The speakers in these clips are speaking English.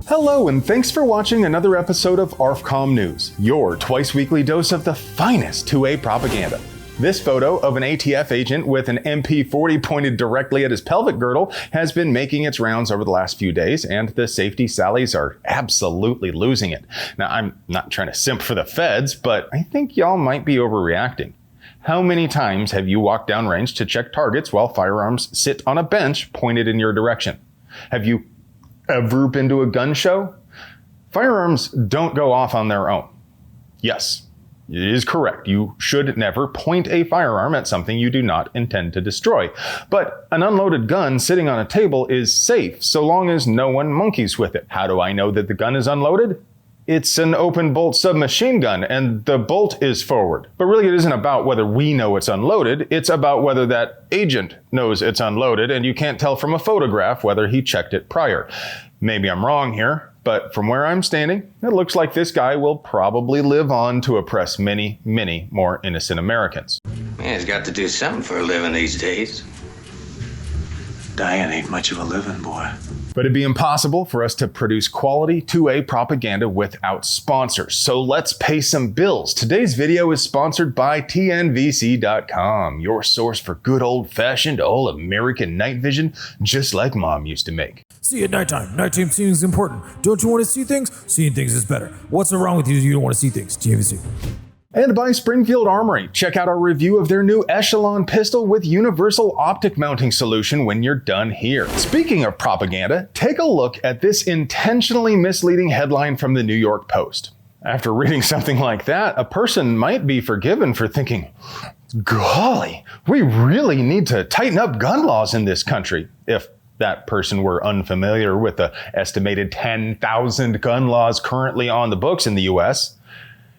Hello, and thanks for watching another episode of ARFCOM News, your twice-weekly dose of the finest 2A propaganda. This photo of an ATF agent with an MP40 pointed directly at his pelvic girdle has been making its rounds over the last few days, and the safety sallies are absolutely losing it. Now, I'm not trying to simp for the feds, but I think y'all might be overreacting. How many times have you walked downrange to check targets while firearms sit on a bench pointed in your direction? Have you ever been to a gun show? Firearms don't go off on their own. Yes, it is correct. You should never point a firearm at something you do not intend to destroy. But an unloaded gun sitting on a table is safe so long as no one monkeys with it. How do I know that the gun is unloaded? It's an open bolt submachine gun and the bolt is forward. But really it isn't about whether we know it's unloaded, it's about whether that agent knows it's unloaded, and you can't tell from a photograph whether he checked it prior. Maybe I'm wrong here, but from where I'm standing, it looks like this guy will probably live on to oppress many, many more innocent Americans. Man, he's got to do something for a living these days. Dying ain't much of a living, boy. But it'd be impossible for us to produce quality 2A propaganda without sponsors. So let's pay some bills. Today's video is sponsored by TNVC.com, your source for good old-fashioned all-American night vision, just like Mom used to make. See at nighttime. Nighttime seeing is important. Don't you want to see things? Seeing things is better. What's wrong with you? You don't want to see things. TNVC. And by Springfield Armory. Check out our review of their new Echelon pistol with universal optic mounting solution when you're done here. Speaking of propaganda, take a look at this intentionally misleading headline from the New York Post. After reading something like that, a person might be forgiven for thinking, golly, we really need to tighten up gun laws in this country, if that person were unfamiliar with the estimated 10,000 gun laws currently on the books in the US.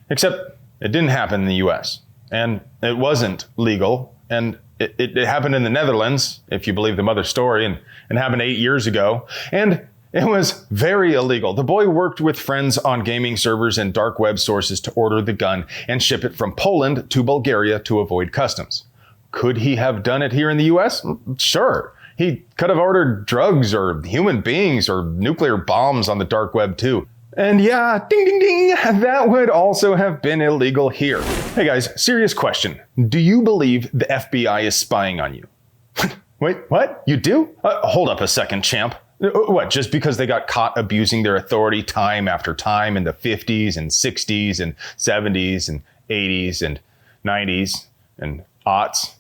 Except it didn't happen in the US, and it wasn't legal, and it happened in the Netherlands, if you believe the mother story, and happened 8 years ago, and it was very illegal. The boy worked with friends on gaming servers and dark web sources to order the gun and ship it from Poland to Bulgaria to avoid customs. Could he have done it here in the US? Sure. He could have ordered drugs or human beings or nuclear bombs on the dark web too. And yeah, ding ding ding, that would also have been illegal here. Hey guys, serious question. Do you believe the FBI is spying on you? Wait, what? You do? Hold up a second, champ. What, just because they got caught abusing their authority time after time in the 50s and 60s and 70s and 80s and 90s and aughts?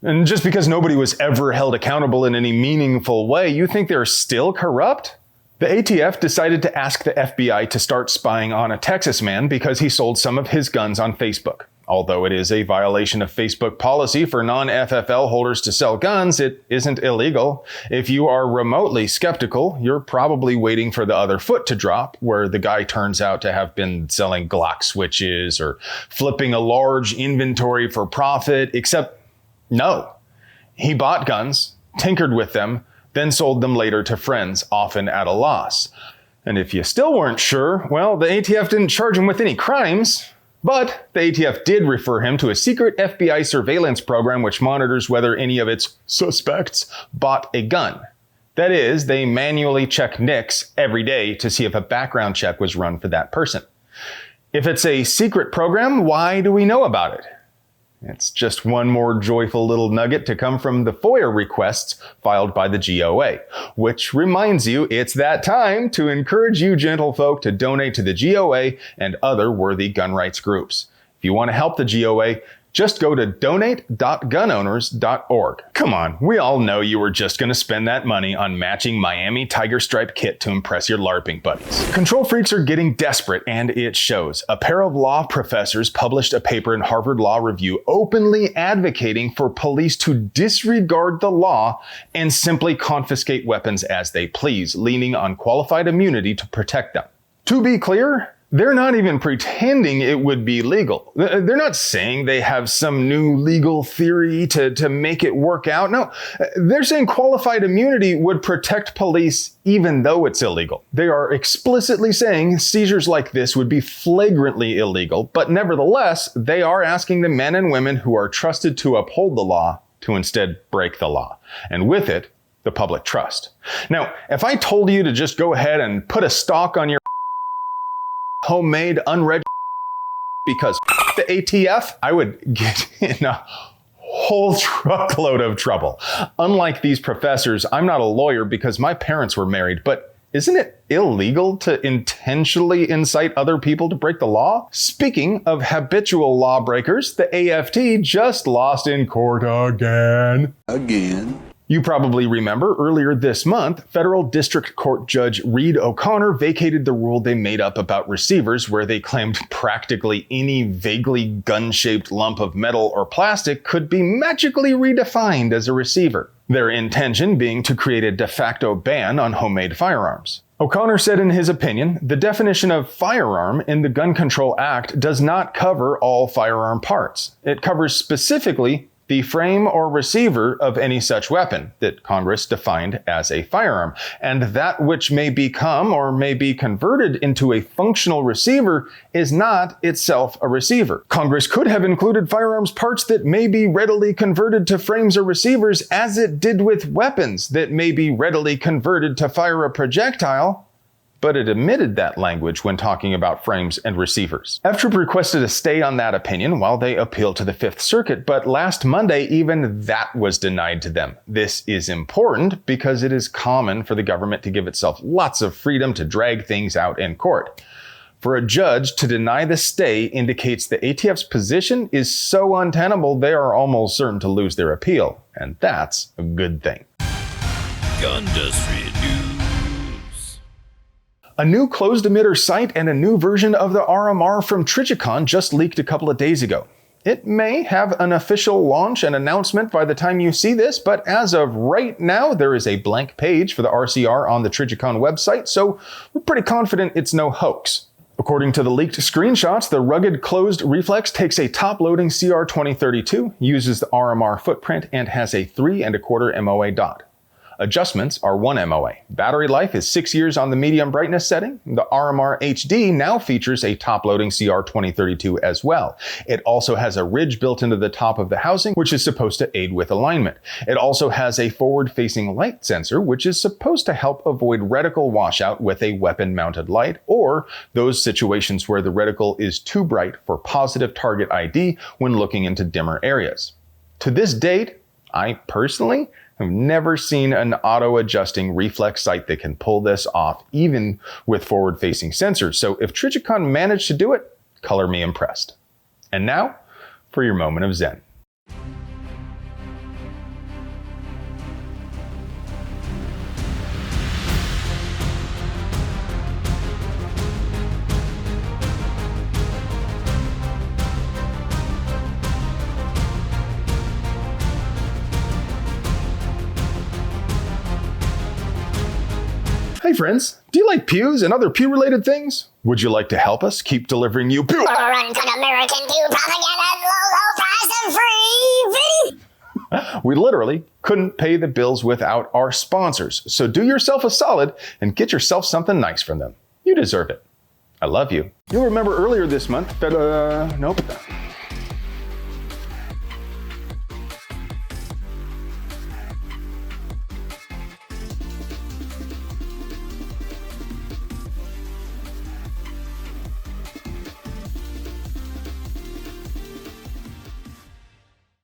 And just because nobody was ever held accountable in any meaningful way, you think they're still corrupt? The ATF decided to ask the FBI to start spying on a Texas man because he sold some of his guns on Facebook. Although it is a violation of Facebook policy for non-FFL holders to sell guns, it isn't illegal. If you are remotely skeptical, you're probably waiting for the other foot to drop, where the guy turns out to have been selling Glock switches or flipping a large inventory for profit, except no. He bought guns, tinkered with them, then sold them later to friends, often at a loss. And if you still weren't sure, well, the ATF didn't charge him with any crimes, but the ATF did refer him to a secret FBI surveillance program which monitors whether any of its suspects bought a gun. That is, they manually check NICS every day to see if a background check was run for that person. If it's a secret program, why do we know about it? It's just one more joyful little nugget to come from the FOIA requests filed by the GOA, which reminds you it's that time to encourage you gentlefolk to donate to the GOA and other worthy gun rights groups. If you want to help the GOA, just go to donate.gunowners.org. Come on, we all know you were just going to spend that money on matching Miami Tiger Stripe kit to impress your LARPing buddies. Control freaks are getting desperate, and it shows. A pair of law professors published a paper in Harvard Law Review openly advocating for police to disregard the law and simply confiscate weapons as they please, leaning on qualified immunity to protect them. To be clear, they're not even pretending it would be legal. They're not saying they have some new legal theory to make it work out. No, they're saying qualified immunity would protect police even though it's illegal. They are explicitly saying seizures like this would be flagrantly illegal, but nevertheless, they are asking the men and women who are trusted to uphold the law to instead break the law. And with it, the public trust. Now, if I told you to just go ahead and put a stalk on your homemade unregistered because the ATF, I would get in a whole truckload of trouble. Unlike these professors, I'm not a lawyer because my parents were married, but isn't it illegal to intentionally incite other people to break the law? Speaking of habitual lawbreakers, the AFT just lost in court again. You probably remember earlier this month, Federal District Court Judge Reed O'Connor vacated the rule they made up about receivers where they claimed practically any vaguely gun-shaped lump of metal or plastic could be magically redefined as a receiver. Their intention being to create a de facto ban on homemade firearms. O'Connor said in his opinion, the definition of firearm in the Gun Control Act does not cover all firearm parts. It covers specifically the frame or receiver of any such weapon that Congress defined as a firearm, and that which may become or may be converted into a functional receiver is not itself a receiver. Congress could have included firearms parts that may be readily converted to frames or receivers, as it did with weapons that may be readily converted to fire a projectile, but it omitted that language when talking about frames and receivers. FTRIP requested a stay on that opinion while they appealed to the Fifth Circuit, but last Monday, even that was denied to them. This is important because it is common for the government to give itself lots of freedom to drag things out in court. For a judge to deny the stay indicates the ATF's position is so untenable they are almost certain to lose their appeal, and that's a good thing. Gundustry News. A new closed emitter sight and a new version of the RMR from Trijicon just leaked a couple of days ago. It may have an official launch and announcement by the time you see this, but as of right now, there is a blank page for the RCR on the Trijicon website, so we're pretty confident it's no hoax. According to the leaked screenshots, the rugged closed reflex takes a top-loading CR2032, uses the RMR footprint, and has a 3¼ MOA dot. Adjustments are 1 MOA. Battery life is 6 years on the medium brightness setting. The RMR HD now features a top-loading CR2032 as well. It also has a ridge built into the top of the housing, which is supposed to aid with alignment. It also has a forward-facing light sensor, which is supposed to help avoid reticle washout with a weapon-mounted light, or those situations where the reticle is too bright for positive target ID when looking into dimmer areas. To this date, I personally I've never seen an auto-adjusting reflex sight that can pull this off, even with forward-facing sensors. So if Trijicon managed to do it, color me impressed. And now, for your moment of zen. Hey friends, do you like pews and other pew-related things? Would you like to help us keep delivering you pew? Run to the American Pew propaganda, low price and free. We literally couldn't pay the bills without our sponsors, so do yourself a solid and get yourself something nice from them. You deserve it. I love you. You'll remember earlier this month, nope.